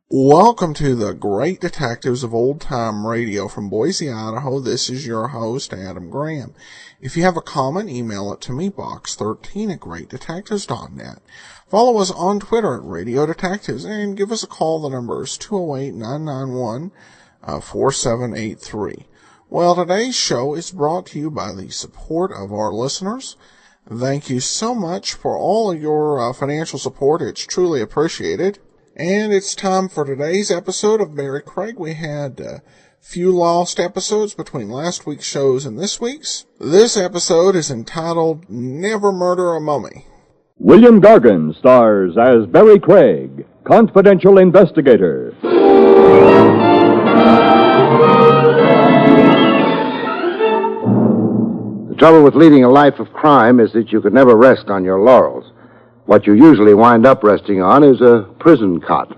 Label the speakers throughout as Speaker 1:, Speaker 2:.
Speaker 1: Welcome to the Great Detectives of Old Time Radio from Boise, Idaho. This is your host, Adam Graham. If you have a comment, email it to me, box13@greatdetectives.net. Follow us on Twitter at Radio Detectives and give us a call. The number is 208-991-4783. Well, today's show is brought to you by the support of our listeners. Thank you so much for all of your financial support. It's truly appreciated. And it's time for today's episode of Barrie Craig. We had a few lost episodes between last week's shows and this week's. This episode is entitled Never Murder a Mummy.
Speaker 2: William Gargan stars as Barrie Craig, confidential investigator.
Speaker 3: The trouble with leading a life of crime is that you could never rest on your laurels. What you usually wind up resting on is a prison cot.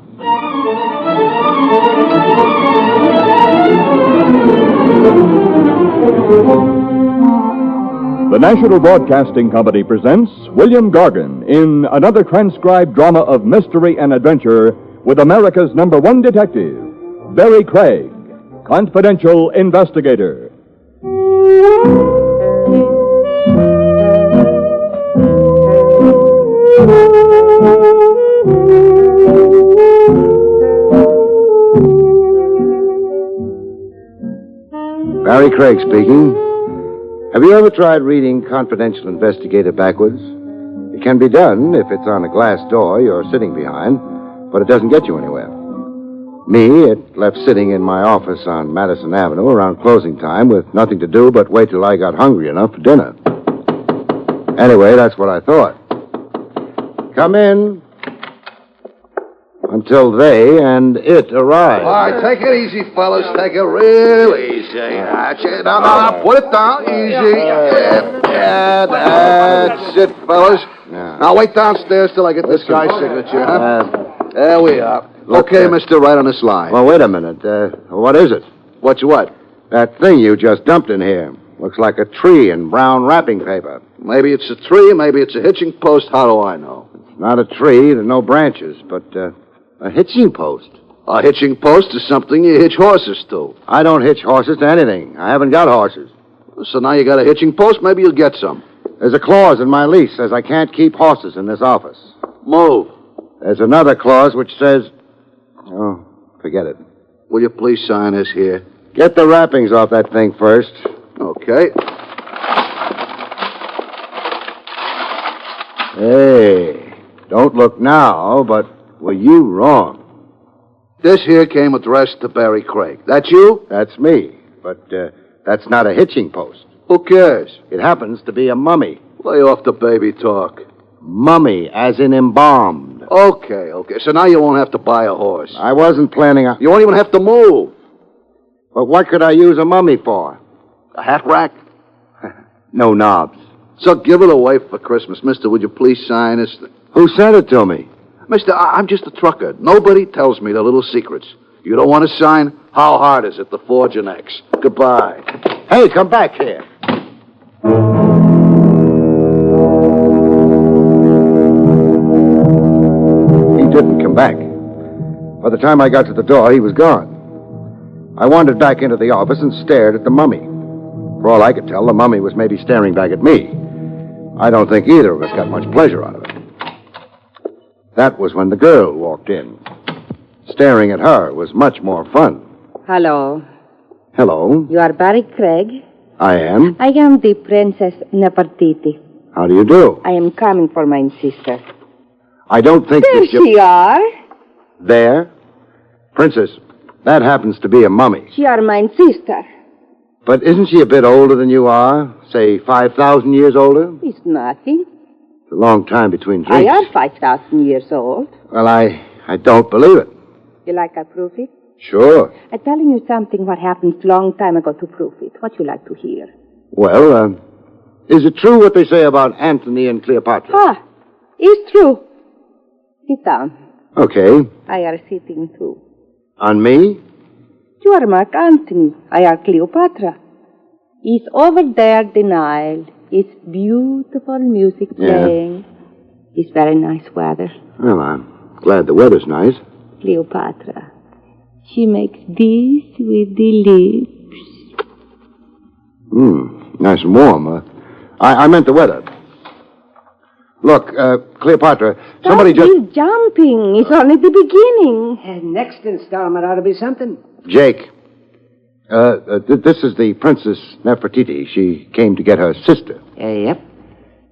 Speaker 2: The National Broadcasting Company presents William Gargan in another transcribed drama of mystery and adventure with America's #1 detective, Barrie Craig, confidential investigator.
Speaker 3: Barrie Craig speaking. Have you ever tried reading Confidential Investigator backwards? It can be done if it's on a glass door you're sitting behind, but it doesn't get you anywhere. Me, it left sitting in my office on Madison Avenue around closing time with nothing to do but wait till I got hungry enough for dinner. Anyway, that's what I thought. Come in. Until they and it arrive.
Speaker 4: All right, take it easy, fellas. Take it real easy. That's it. No, put it down. Easy. Yeah, that's it, fellas.
Speaker 3: Yeah.
Speaker 4: Now, wait downstairs till I get this guy's signature, huh? There we are. Okay, mister, right on this line.
Speaker 3: Well, wait a minute. What is it?
Speaker 4: What's what?
Speaker 3: That thing you just dumped in here. Looks like a tree in brown wrapping paper.
Speaker 4: Maybe it's a tree, maybe it's a hitching post. How do I know?
Speaker 3: It's not a tree. There's no branches, but a hitching post.
Speaker 4: A hitching post is something you hitch horses to.
Speaker 3: I don't hitch horses to anything. I haven't got horses.
Speaker 4: So now you got a hitching post, maybe you'll get some.
Speaker 3: There's a clause in my lease says I can't keep horses in this office.
Speaker 4: Move.
Speaker 3: There's another clause which says... Oh, forget it.
Speaker 4: Will you please sign this here?
Speaker 3: Get the wrappings off that thing first.
Speaker 4: Okay.
Speaker 3: Hey, don't look now, but were you wrong?
Speaker 4: This here came addressed to Barrie Craig. That you?
Speaker 3: That's me, but that's not a hitching post.
Speaker 4: Who cares?
Speaker 3: It happens to be a mummy.
Speaker 4: Lay off the baby talk.
Speaker 3: Mummy, as in embalmed.
Speaker 4: Okay. So now you won't have to buy a horse.
Speaker 3: I wasn't planning on...
Speaker 4: You won't even have to move.
Speaker 3: But what could I use a mummy for?
Speaker 4: A hat rack?
Speaker 3: No knobs.
Speaker 4: So give it away for Christmas. Mister, would you please sign this?
Speaker 3: Who sent it to me?
Speaker 4: Mister, I'm just a trucker. Nobody tells me the little secrets. You don't want to sign? How hard is it to forge an X? Goodbye.
Speaker 3: Hey, come back here. He didn't come back. By the time I got to the door, he was gone. I wandered back into the office and stared at the mummy. For all I could tell, the mummy was maybe staring back at me. I don't think either of us got much pleasure out of it. That was when the girl walked in. Staring at her was much more fun.
Speaker 5: Hello.
Speaker 3: Hello.
Speaker 5: You are Barrie Craig?
Speaker 3: I am.
Speaker 5: I am the Princess Nefertiti.
Speaker 3: How do you do?
Speaker 5: I am coming for my sister.
Speaker 3: I don't think
Speaker 5: There
Speaker 3: that you...
Speaker 5: she are.
Speaker 3: There? Princess, that happens to be a mummy.
Speaker 5: She are my sister.
Speaker 3: But isn't she a bit older than you are? Say, 5,000 years older?
Speaker 5: It's nothing.
Speaker 3: It's a long time between drinks.
Speaker 5: I am 5,000 years old.
Speaker 3: Well, I don't believe it.
Speaker 5: You like I prove it?
Speaker 3: Sure.
Speaker 5: I'm telling you something what happened long time ago to prove it. What you like to hear?
Speaker 3: Well, is it true what they say about Antony and Cleopatra?
Speaker 5: Ah, it's true. Sit down.
Speaker 3: Okay.
Speaker 5: I are sitting too.
Speaker 3: On me?
Speaker 5: You are Mark Antony. I are Cleopatra. It's over there, the Nile. It's beautiful music playing. It's very nice weather.
Speaker 3: Well, I'm glad the weather's nice.
Speaker 5: Cleopatra. She makes this with the lips.
Speaker 3: Nice and warm. I meant the weather. Look, Cleopatra, somebody
Speaker 5: Stop this jumping. It's only the beginning.
Speaker 6: And next installment ought to be something.
Speaker 3: Jake, this is the Princess Nefertiti. She came to get her sister.
Speaker 6: Yep.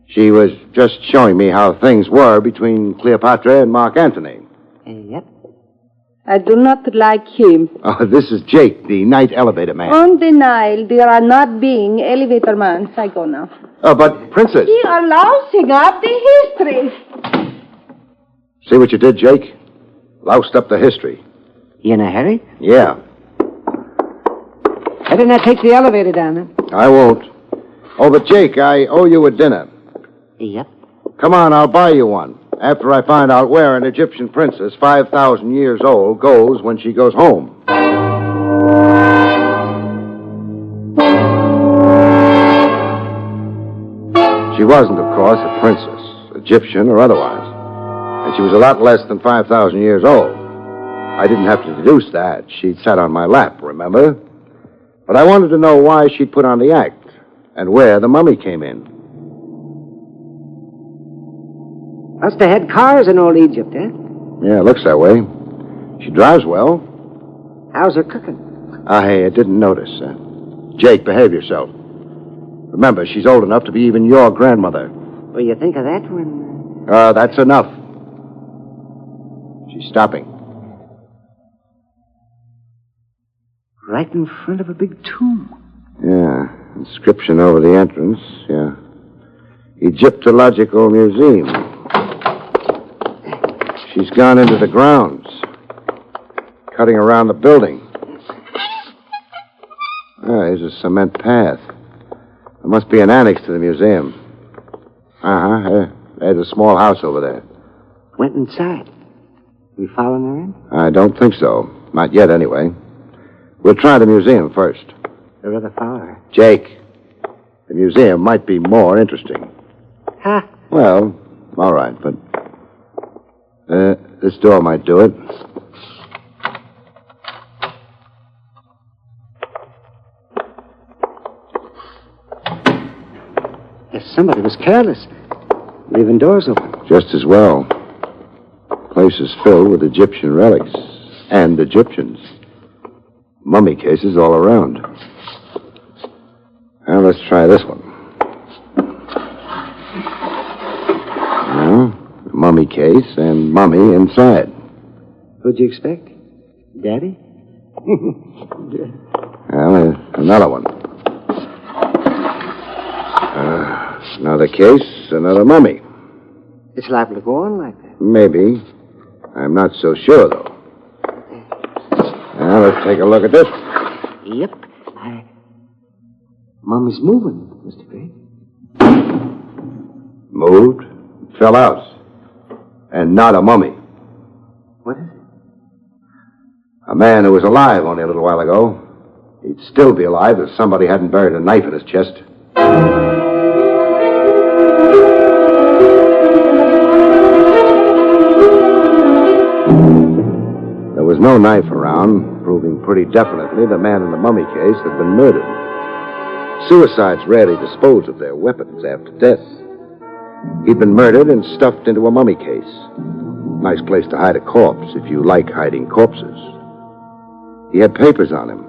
Speaker 3: She was just showing me how things were between Cleopatra and Mark Antony.
Speaker 6: Yep.
Speaker 5: I do not like him.
Speaker 3: Oh, this is Jake, the night elevator man.
Speaker 5: On the Nile, there are not being elevator man. I go now.
Speaker 3: But, Princess...
Speaker 5: You are lousing up the history.
Speaker 3: See what you did, Jake? Loused up the history.
Speaker 6: You in a hurry?
Speaker 3: Yeah.
Speaker 6: Better not take the elevator down, then.
Speaker 3: I won't. Oh, but Jake, I owe you a dinner.
Speaker 6: Yep.
Speaker 3: Come on, I'll buy you one. After I find out where an Egyptian princess, 5,000 years old, goes when she goes home. She wasn't, of course, a princess, Egyptian or otherwise. And she was a lot less than 5,000 years old. I didn't have to deduce that. She'd sat on my lap, remember? But I wanted to know why she'd put on the act and where the mummy came in.
Speaker 6: Must have had cars in old Egypt, eh?
Speaker 3: Yeah, it looks that way. She drives well.
Speaker 6: How's her cooking?
Speaker 3: I didn't notice. Jake, behave yourself. Remember, she's old enough to be even your grandmother.
Speaker 6: What do you think of that one?
Speaker 3: That's enough. She's stopping.
Speaker 6: Right in front of a big tomb.
Speaker 3: Yeah, inscription over the entrance. Yeah. Egyptological Museum. She's gone into the grounds, cutting around the building. There's a cement path. There must be an annex to the museum. There's a small house over there.
Speaker 6: Went inside. We following her in?
Speaker 3: I don't think so. Not yet, anyway. We'll try the museum first.
Speaker 6: I'd rather follow her.
Speaker 3: Jake, the museum might be more interesting.
Speaker 6: Huh?
Speaker 3: Well, all right, but... this door might do it.
Speaker 6: If somebody was careless, leaving doors open.
Speaker 3: Just as well. Place is filled with Egyptian relics. And Egyptians. Mummy cases all around. Now, let's try this one. Mummy case and mummy inside.
Speaker 6: Who'd you expect? Daddy?
Speaker 3: Well, another one. Another case, another mummy.
Speaker 6: It's liable to go on like that.
Speaker 3: Maybe. I'm not so sure, though. Now, let's take a look at this.
Speaker 6: Yep. Mummy's moving, Mr. Craig.
Speaker 3: Moved, fell out. And not a mummy.
Speaker 6: What is it?
Speaker 3: A man who was alive only a little while ago. He'd still be alive if somebody hadn't buried a knife in his chest. There was no knife around, proving pretty definitely the man in the mummy case had been murdered. Suicides rarely dispose of their weapons after death. He'd been murdered and stuffed into a mummy case. Nice place to hide a corpse if you like hiding corpses. He had papers on him.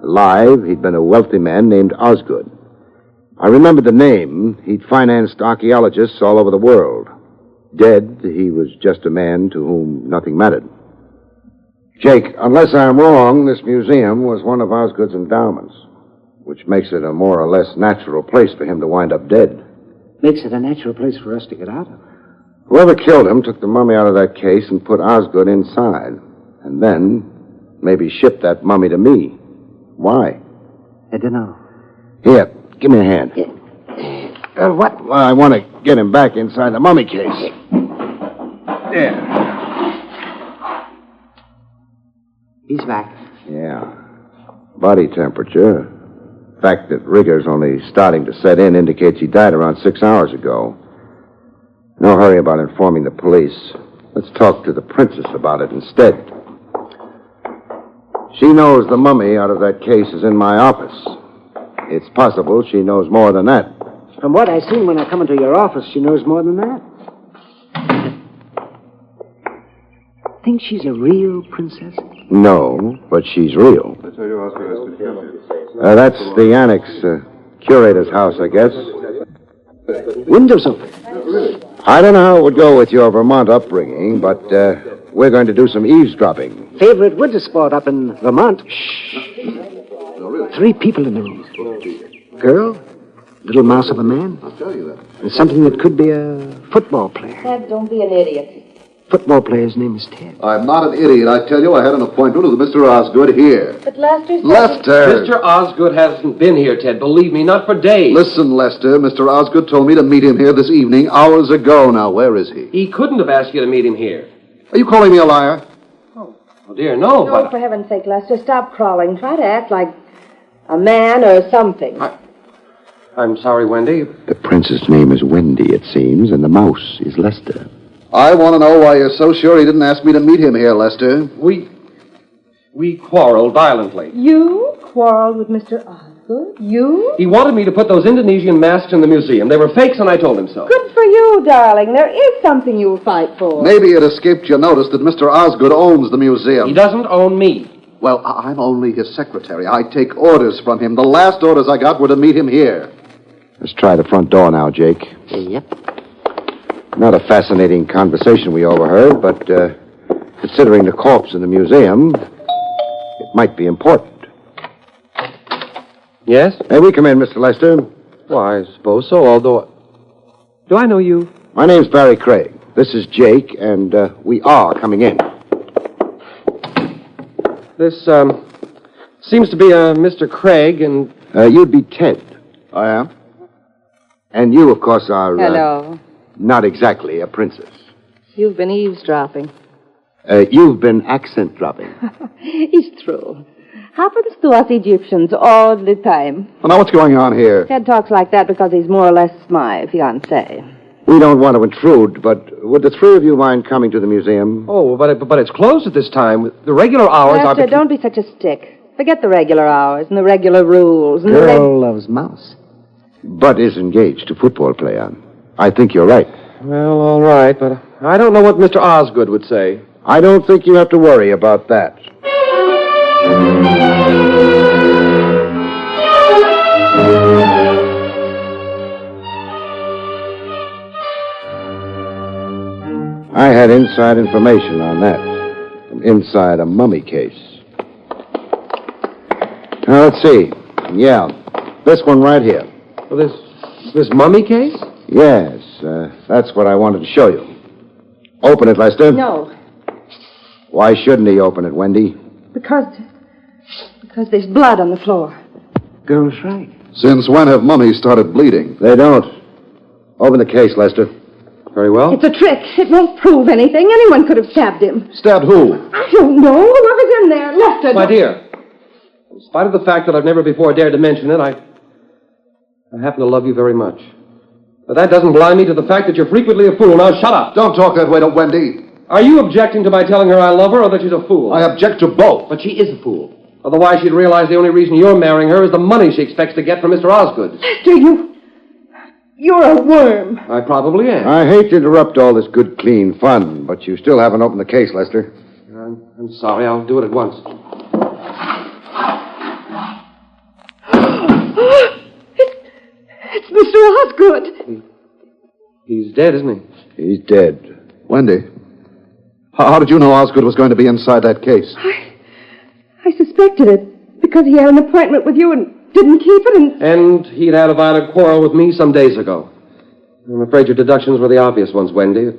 Speaker 3: Alive, he'd been a wealthy man named Osgood. I remembered the name. He'd financed archaeologists all over the world. Dead, he was just a man to whom nothing mattered. Jake, unless I'm wrong, this museum was one of Osgood's endowments, which makes it a more or less natural place for him to wind up dead.
Speaker 6: Makes it a natural place for us to get out of.
Speaker 3: Whoever killed him took the mummy out of that case and put Osgood inside. And then Maybe ship that mummy to me. Why?
Speaker 6: I don't know.
Speaker 3: Here, give me a hand.
Speaker 6: What?
Speaker 3: Well, I want to get him back inside the mummy case. There.
Speaker 6: He's back.
Speaker 3: Yeah. Body temperature. The fact that rigor's only starting to set in indicates he died around 6 hours ago. No hurry about informing the police. Let's talk to the princess about it instead. She knows the mummy out of that case is in my office. It's possible she knows more than that.
Speaker 6: From what I seen when I come into your office, she knows more than that. Think she's a real princess?
Speaker 3: No, but she's real. That's the annex, curator's house, I guess.
Speaker 6: Windows open.
Speaker 3: I don't know how it would go with your Vermont upbringing, but we're going to do some eavesdropping.
Speaker 6: Favorite winter sport up in Vermont. Shh. 3 people in the room. Girl, little mouse of a man, and something that could be a football player.
Speaker 5: Ted, don't be an idiot.
Speaker 6: Football player's name is Ted.
Speaker 4: I'm not an idiot. I tell you, I had an appointment with Mr. Osgood here.
Speaker 5: But Lester said...
Speaker 4: Lester!
Speaker 7: Mr. Osgood hasn't been here, Ted. Believe me, not for days.
Speaker 4: Listen, Lester, Mr. Osgood told me to meet him here this evening, hours ago. Now, where is he?
Speaker 7: He couldn't have asked you to meet him here.
Speaker 4: Are you calling me a liar?
Speaker 7: Oh dear, no,
Speaker 5: No,
Speaker 7: but...
Speaker 5: for heaven's sake, Lester, stop crawling. Try to act like a man or something.
Speaker 7: I'm sorry, Wendy.
Speaker 3: The princess' name is Wendy, it seems, and the mouse is Lester.
Speaker 4: I want to know why you're so sure he didn't ask me to meet him here, Lester.
Speaker 7: We quarreled violently.
Speaker 5: You quarreled with Mr. Osgood? You?
Speaker 7: He wanted me to put those Indonesian masks in the museum. They were fakes, and I told him so.
Speaker 5: Good for you, darling. There is something you'll fight for.
Speaker 4: Maybe it escaped your notice that Mr. Osgood owns the museum.
Speaker 7: He doesn't own me.
Speaker 4: Well, I'm only his secretary. I take orders from him. The last orders I got were to meet him here.
Speaker 3: Let's try the front door now, Jake.
Speaker 6: Yep.
Speaker 3: Not a fascinating conversation we overheard, but considering the corpse in the museum, it might be important.
Speaker 7: Yes?
Speaker 3: May we come in, Mr. Lester?
Speaker 7: Why, I suppose so, although... Do I know you?
Speaker 3: My name's Barrie Craig. This is Jake, and we are coming in.
Speaker 7: This, seems to be a Mr. Craig, and...
Speaker 3: You'd be Ted. I am? And you, of course, are...
Speaker 5: Hello.
Speaker 3: Not exactly a princess.
Speaker 5: You've been eavesdropping.
Speaker 3: You've been accent dropping.
Speaker 5: It's true. Happens to us Egyptians all the time.
Speaker 4: Well, now, what's going on here?
Speaker 5: Ted talks like that because he's more or less my fiancé.
Speaker 3: We don't want to intrude, but would the 3 of you mind coming to the museum?
Speaker 7: Oh, but it's closed at this time. The regular hours are...
Speaker 5: Lester, don't be such a stick. Forget the regular hours and the regular rules. And
Speaker 6: Girl loves mouse.
Speaker 3: Bud is engaged to football player. I think you're right.
Speaker 7: Well, all right, but I don't know what Mr. Osgood would say.
Speaker 3: I don't think you have to worry about that. I had inside information on that. From inside a mummy case. Now, let's see. Yeah, this one right here.
Speaker 7: Well, this mummy case?
Speaker 3: Yes, that's what I wanted to show you. Open it, Lester.
Speaker 5: No,
Speaker 3: Why shouldn't he open it, Wendy?
Speaker 5: because there's blood on the floor.
Speaker 6: Girl's right.
Speaker 4: Since when have mummies started bleeding?
Speaker 3: They don't. Open the case, Lester.
Speaker 7: Very well.
Speaker 5: It's a trick. It won't prove anything. Anyone could have stabbed him.
Speaker 4: Stabbed who?
Speaker 5: I don't know. Whoever's in there. Lester.
Speaker 7: My dear, in spite of the fact that I've never before dared to mention it, I happen to love you very much. But that doesn't blind me to the fact that you're frequently a fool. Now, shut up.
Speaker 4: Don't talk that way to Wendy.
Speaker 7: Are you objecting to my telling her I love her or that she's a fool?
Speaker 4: I object to both.
Speaker 7: But she is a fool. Otherwise, she'd realize the only reason you're marrying her is the money she expects to get from Mr. Osgood.
Speaker 5: Lester, you're a worm.
Speaker 7: I probably am.
Speaker 3: I hate to interrupt all this good, clean fun, but you still haven't opened the case, Lester.
Speaker 7: I'm sorry. I'll do it at once.
Speaker 5: It's Mr. Osgood.
Speaker 7: He's dead, isn't he?
Speaker 3: He's dead.
Speaker 4: Wendy, how did you know Osgood was going to be inside that case?
Speaker 5: I suspected it because he had an appointment with you and didn't keep it
Speaker 7: And he'd had a violent quarrel with me some days ago. I'm afraid your deductions were the obvious ones, Wendy.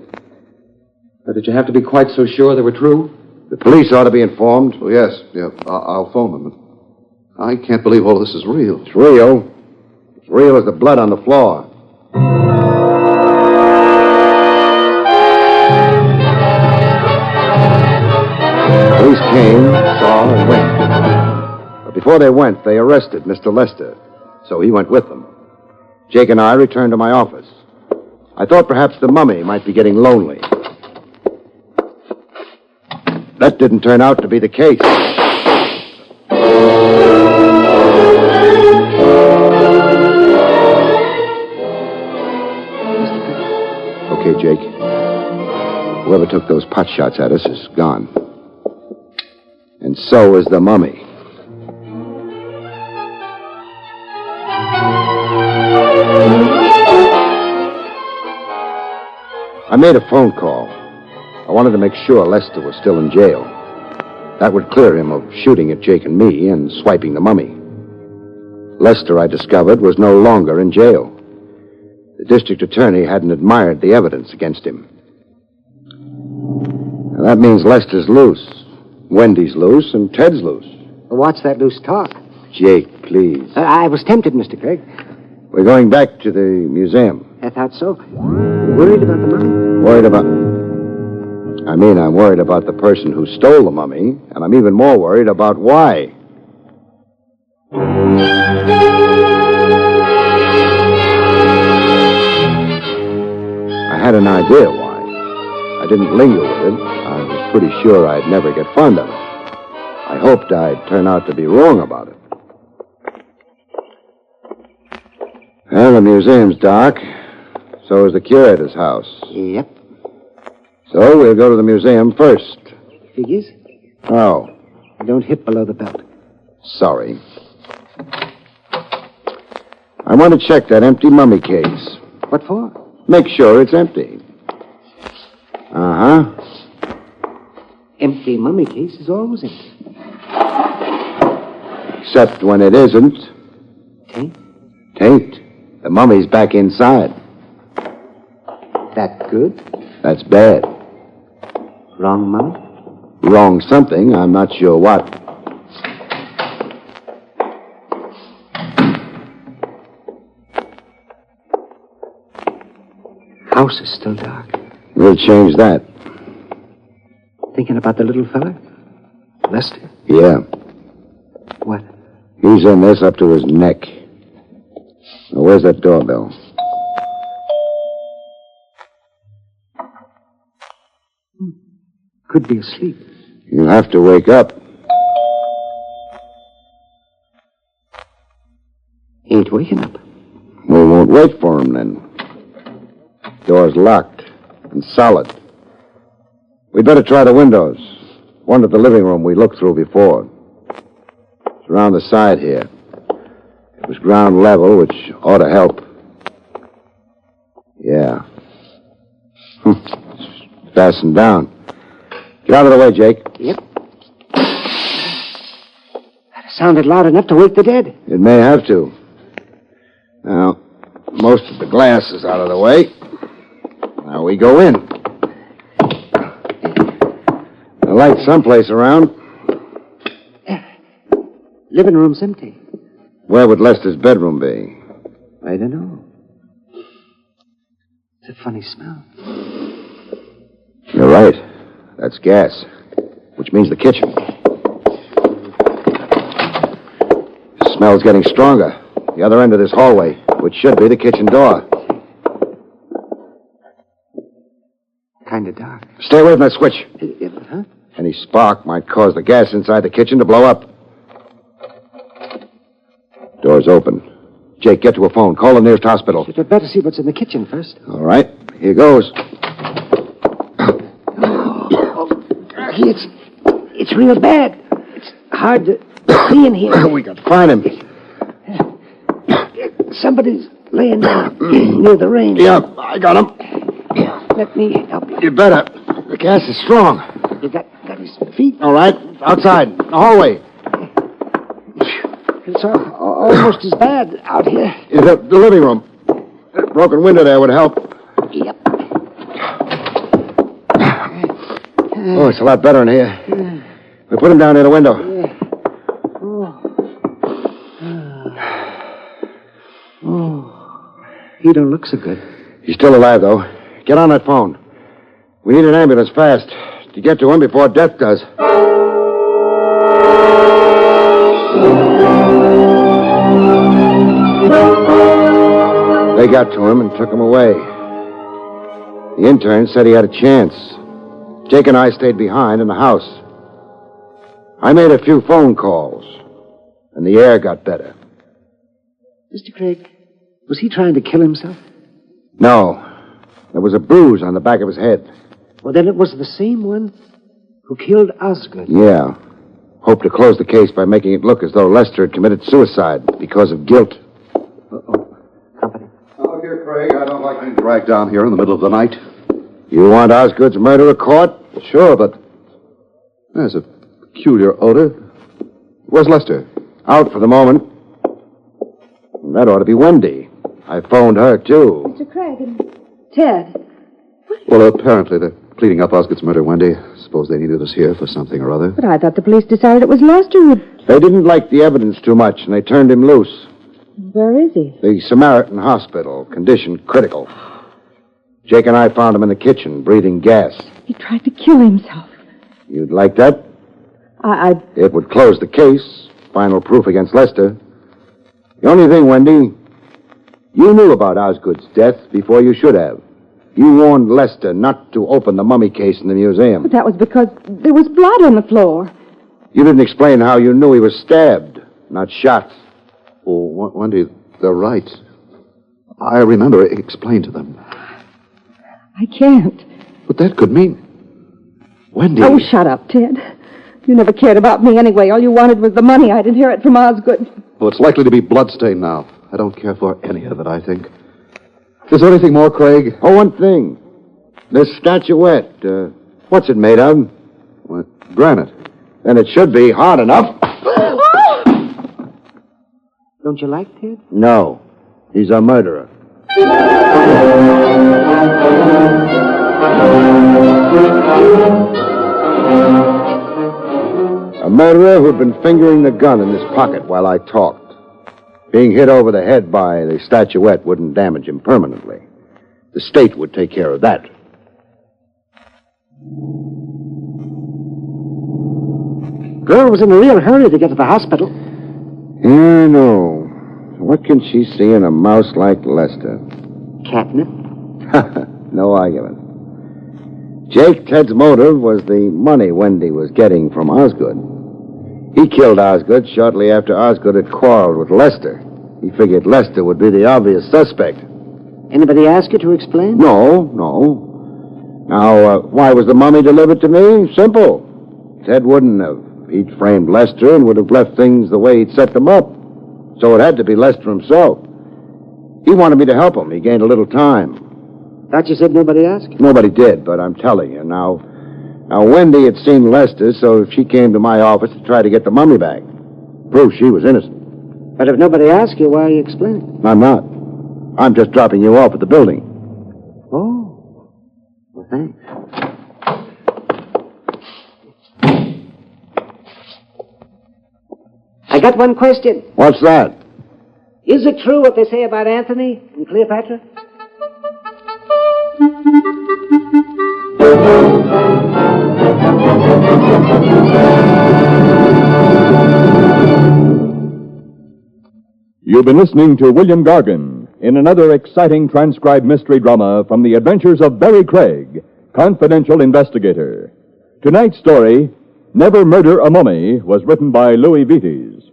Speaker 7: But did you have to be quite so sure they were true?
Speaker 3: The police ought to be informed.
Speaker 8: Oh, yes. Yeah, I'll phone them. I can't believe all this is real.
Speaker 3: It's real. It's real as the blood on the floor. Police came, saw, and went. But before they went, they arrested Mr. Lester, so he went with them. Jake and I returned to my office. I thought perhaps the mummy might be getting lonely. That didn't turn out to be the case. Okay, Jake. Whoever took those pot shots at us is gone. And so is the mummy. I made a phone call. I wanted to make sure Lester was still in jail. That would clear him of shooting at Jake and me and swiping the mummy. Lester, I discovered, was no longer in jail. The district attorney hadn't admired the evidence against him. Now, that means Lester's loose, Wendy's loose, and Ted's loose.
Speaker 6: What's that loose talk?
Speaker 3: Jake, please.
Speaker 6: I was tempted, Mr. Craig.
Speaker 3: We're going back to the museum.
Speaker 6: I thought so. Worried about the mummy?
Speaker 3: I'm worried about the person who stole the mummy, and I'm even more worried about why. I had an idea why. I didn't linger with it. I was pretty sure I'd never get fond of it. I hoped I'd turn out to be wrong about it. Well, the museum's dark. So is the curator's house.
Speaker 6: Yep.
Speaker 3: So we'll go to the museum first.
Speaker 6: Figures?
Speaker 3: Oh.
Speaker 6: Don't hit below the belt.
Speaker 3: Sorry. I want to check that empty mummy case.
Speaker 6: What for?
Speaker 3: Make sure it's empty. Uh-huh.
Speaker 6: Empty mummy case is always empty.
Speaker 3: Except when it isn't.
Speaker 6: Taint?
Speaker 3: Taint. The mummy's back inside.
Speaker 6: That good?
Speaker 3: That's bad.
Speaker 6: Wrong mummy?
Speaker 3: Wrong something. I'm not sure what.
Speaker 6: House is still dark.
Speaker 3: We'll change that.
Speaker 6: Thinking about the little fella? Lester?
Speaker 3: Yeah.
Speaker 6: What?
Speaker 3: He's in this up to his neck. Now, where's that doorbell?
Speaker 6: Could be asleep.
Speaker 3: You'll have to wake up.
Speaker 6: Ain't waking up.
Speaker 3: We won't wait for him, then. Door's locked and solid. We'd better try the windows. One to the living room we looked through before. It's around the side here. It was ground level, which ought to help. Yeah. It's fastened down. Get out of the way, Jake.
Speaker 6: Yep. That sounded loud enough to wake the dead.
Speaker 3: It may have to. Now, most of the glass is out of the way. Now we go in. The light's someplace around.
Speaker 6: Living room's empty.
Speaker 3: Where would Lester's bedroom be?
Speaker 6: I don't know. It's a funny smell.
Speaker 3: You're right. That's gas, which means the kitchen. The smell's getting stronger. The other end of this hallway, which should be the kitchen door.
Speaker 6: Kind of dark.
Speaker 3: Stay away from that switch.
Speaker 6: Huh?
Speaker 3: Any spark might cause the gas inside the kitchen to blow up. Door's open. Jake, get to a phone. Call the nearest hospital.
Speaker 6: You'd better see what's in the kitchen first.
Speaker 3: All right. Here goes.
Speaker 6: It's real bad. It's hard to see in here.
Speaker 3: We got to find him.
Speaker 6: Somebody's laying down near the range.
Speaker 3: Yeah, I got him.
Speaker 6: Let me help you.
Speaker 3: You better. The gas is strong.
Speaker 6: You got his feet?
Speaker 3: All right. Outside. The hallway.
Speaker 6: It's almost as bad out here.
Speaker 3: The living room. That broken window there would help.
Speaker 6: Yep.
Speaker 3: Oh, It's a lot better in here. We put him down near the window.
Speaker 6: He don't look so good.
Speaker 3: He's still alive, though. Get on that phone. We need an ambulance fast to get to him before death does. They got to him and took him away. The intern said he had a chance. Jake and I stayed behind in the house. I made a few phone calls, and the air got better.
Speaker 6: Mr. Craig, was he trying to kill himself?
Speaker 3: No. There was a bruise on the back of his head.
Speaker 6: Well, then it was the same one who killed Osgood.
Speaker 3: Yeah. Hoped to close the case by making it look as though Lester had committed suicide because of guilt.
Speaker 6: Uh-oh. Company.
Speaker 8: Oh, dear Craig, I don't like being dragged down here in the middle of the night.
Speaker 3: You want Osgood's murderer caught?
Speaker 8: Sure, but there's a peculiar odor. Where's Lester?
Speaker 3: Out for the moment. That ought to be Wendy. I phoned her, too.
Speaker 5: Mr. Craig and Ted.
Speaker 8: Well, apparently they're cleaning up Osgood's murder, Wendy. Suppose they needed us here for something or other.
Speaker 5: But I thought the police decided it was Lester who...
Speaker 3: They didn't like the evidence too much, and they turned him loose.
Speaker 5: Where is he?
Speaker 3: The Samaritan Hospital. Condition critical. Jake and I found him in the kitchen, breathing gas.
Speaker 5: He tried to kill himself.
Speaker 3: You'd like that? It would close the case. Final proof against Lester. The only thing, Wendy, you knew about Osgood's death before you should have. You warned Lester not to open the mummy case in the museum.
Speaker 5: But that was because there was blood on the floor.
Speaker 3: You didn't explain how you knew he was stabbed, not shot.
Speaker 8: Oh, Wendy, they're right. I remember it explained to them.
Speaker 5: I can't.
Speaker 8: But that could mean... Wendy...
Speaker 5: Oh, shut up, Ted. You never cared about me anyway. All you wanted was the money I'd inherit from Osgood.
Speaker 8: Well, it's likely to be bloodstained now. I don't care for any of it, I think. Is there anything more, Craig?
Speaker 3: Oh, one thing. This statuette, what's it made of?
Speaker 8: What? Granite.
Speaker 3: Then it should be hard enough.
Speaker 6: Don't you like Ted?
Speaker 3: No. He's a murderer. A murderer who'd been fingering the gun in his pocket while I talked. Being hit over the head by the statuette wouldn't damage him permanently. The state would take care of that.
Speaker 6: Girl was in a real hurry to get to the hospital.
Speaker 3: Yeah, no. What can she see in a mouse like Lester?
Speaker 6: Catnip?
Speaker 3: No argument. Jake, Ted's motive was the money Wendy was getting from Osgood. He killed Osgood shortly after Osgood had quarreled with Lester. He figured Lester would be the obvious suspect.
Speaker 6: Anybody ask you to explain?
Speaker 3: No. Now, why was the mummy delivered to me? Simple. Ted wouldn't have. He'd framed Lester and would have left things the way he'd set them up. So it had to be Lester himself. He wanted me to help him. He gained a little time.
Speaker 6: Thought you said nobody asked?
Speaker 3: Nobody did, but I'm telling you. Now, Wendy had seen Lester, so she came to my office to try to get the mummy back. Proof she was innocent.
Speaker 6: But if nobody asked you, why are you explaining?
Speaker 3: I'm not. I'm just dropping you off at the building.
Speaker 6: Oh. Well, thanks. I got one question.
Speaker 3: What's that?
Speaker 6: Is it true what they say about Anthony and Cleopatra?
Speaker 2: You've been listening to William Gargan in another exciting transcribed mystery drama from the adventures of Barrie Craig, confidential investigator. Tonight's story, Never Murder a Mummy, was written by Louis Vites.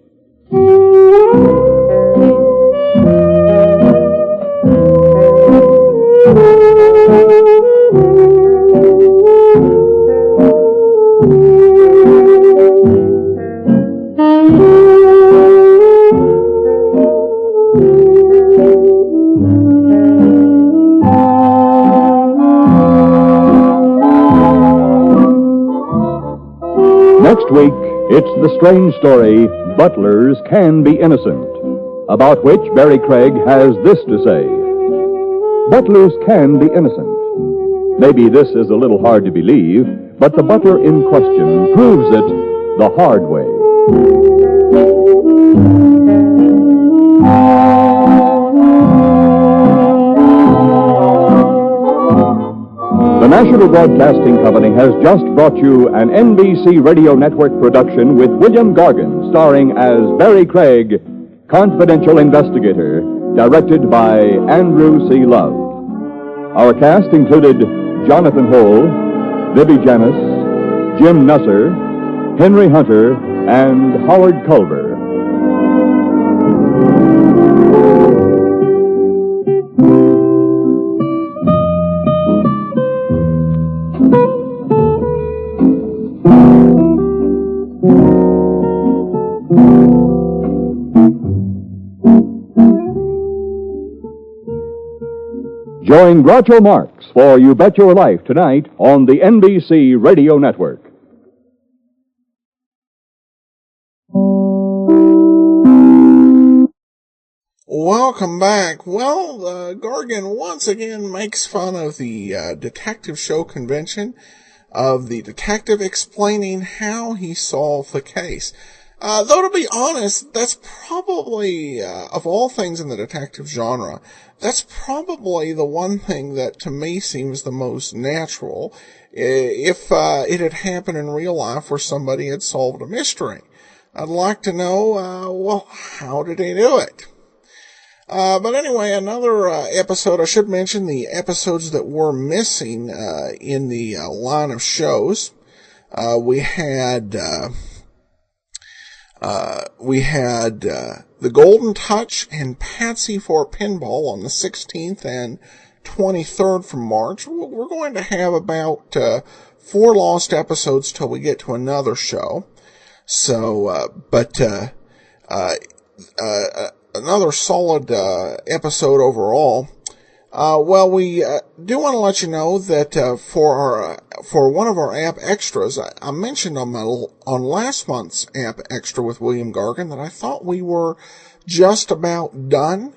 Speaker 2: Next week, it's the strange story, Butlers Can Be Innocent, about which Barrie Craig has this to say. Butlers can be innocent. Maybe this is a little hard to believe, but the butler in question proves it the hard way. The National Broadcasting Company has just brought you an NBC Radio Network production with William Gargan, starring as Barrie Craig, Confidential Investigator, directed by Andrew C. Love. Our cast included Jonathan Hull, Libby Janis, Jim Nusser, Henry Hunter, and Howard Culver. Join Groucho Marx for You Bet Your Life tonight on the NBC Radio Network.
Speaker 1: Welcome back. Well, Gargan once again makes fun of the detective show convention of the detective explaining how he solved the case. Though, to be honest, that's probably, of all things in the detective genre, that's probably the one thing that to me seems the most natural if it had happened in real life where somebody had solved a mystery. I'd like to know, well, how did he do it? But anyway, another episode, I should mention the episodes that were missing in the line of shows. We had The Golden Touch and Patsy for Pinball on the 16th and 23rd from March. We're going to have about 4 lost episodes till we get to another show. So, another solid episode overall. Well, we do want to let you know that for one of our app extras, I mentioned on last month's app extra with William Gargan that I thought we were just about done.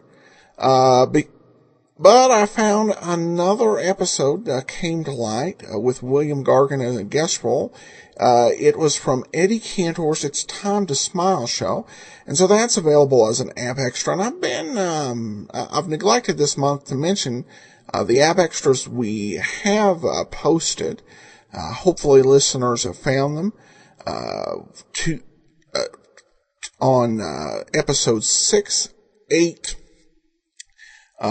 Speaker 1: But I found another episode came to light with William Gargan in a guest role. It was from Eddie Cantor's It's Time to Smile show, and so that's available as an app extra. And I've neglected this month to mention the app extras we have posted. Hopefully listeners have found them. On episode 6, 8,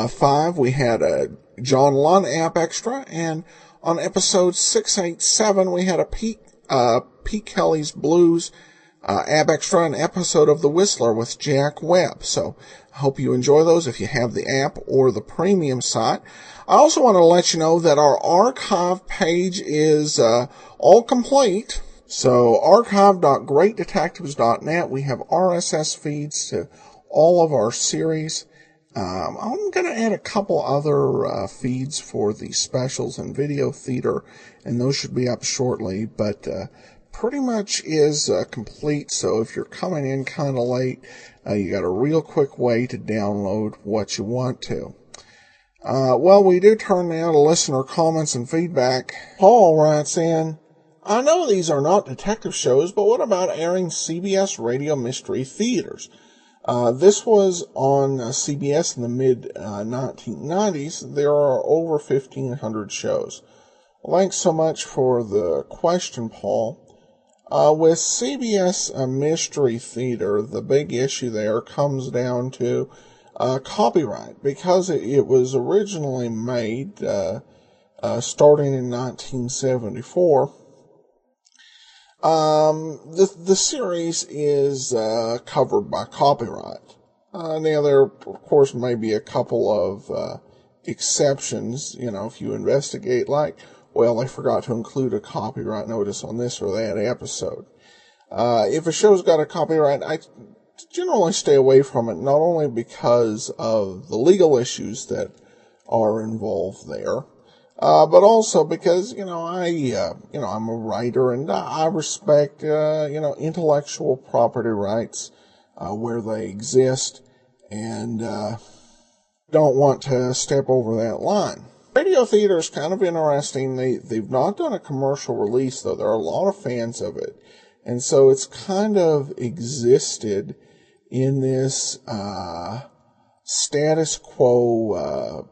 Speaker 1: 5, we had a John Lunn app extra, and on episode 687, we had a Pete Kelly's Blues app extra, an episode of The Whistler with Jack Webb. So I hope you enjoy those if you have the app or the premium site. I also want to let you know that our archive page is all complete. So archive.greatdetectives.net. We have RSS feeds to all of our series. I'm going to add a couple other feeds for the specials and video theater, and those should be up shortly, but pretty much is complete. So if you're coming in kind of late, you got a real quick way to download what you want to. Well, we do turn now to listener comments and feedback. Paul writes in, I know these are not detective shows, but what about airing CBS radio mystery theaters? This was on CBS in the mid-1990s. There are over 1,500 shows. Thanks so much for the question, Paul. With CBS Mystery Theater, the big issue there comes down to copyright, because it was originally made starting in 1974. The series is covered by copyright. Now, there, of course, may be a couple of exceptions, if you investigate, like, well, they forgot to include a copyright notice on this or that episode. If a show's got a copyright, I generally stay away from it, not only because of the legal issues that are involved there, but also because, I'm a writer and I respect, intellectual property rights, where they exist, and, don't want to step over that line. Radio theater is kind of interesting. They've not done a commercial release, though. There are a lot of fans of it. And so it's kind of existed in this status quo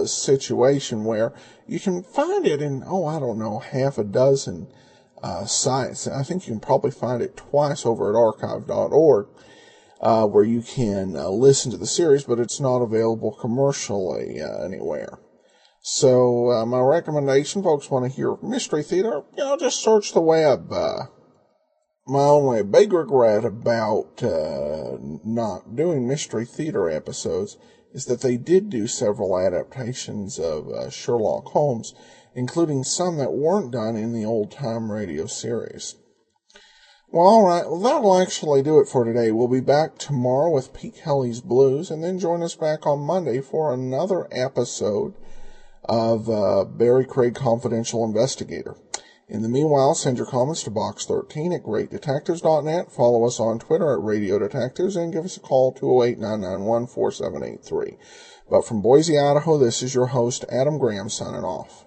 Speaker 1: situation where you can find it in, I don't know, half a dozen sites. I think you can probably find it twice over at archive.org, where you can listen to the series, but it's not available commercially anywhere. So my recommendation, folks want to hear Mystery Theater, just search the web. My only big regret about not doing Mystery Theater episodes is that they did do several adaptations of Sherlock Holmes, including some that weren't done in the old-time radio series. Well, all right, that'll actually do it for today. We'll be back tomorrow with Pete Kelly's Blues, and then join us back on Monday for another episode of Barrie Craig Confidential Investigator. In the meanwhile, send your comments to box13 at greatdetectives.net, follow us on Twitter at Radio Detectives, and give us a call, 208-991-4783. But from Boise, Idaho, this is your host, Adam Graham, signing off.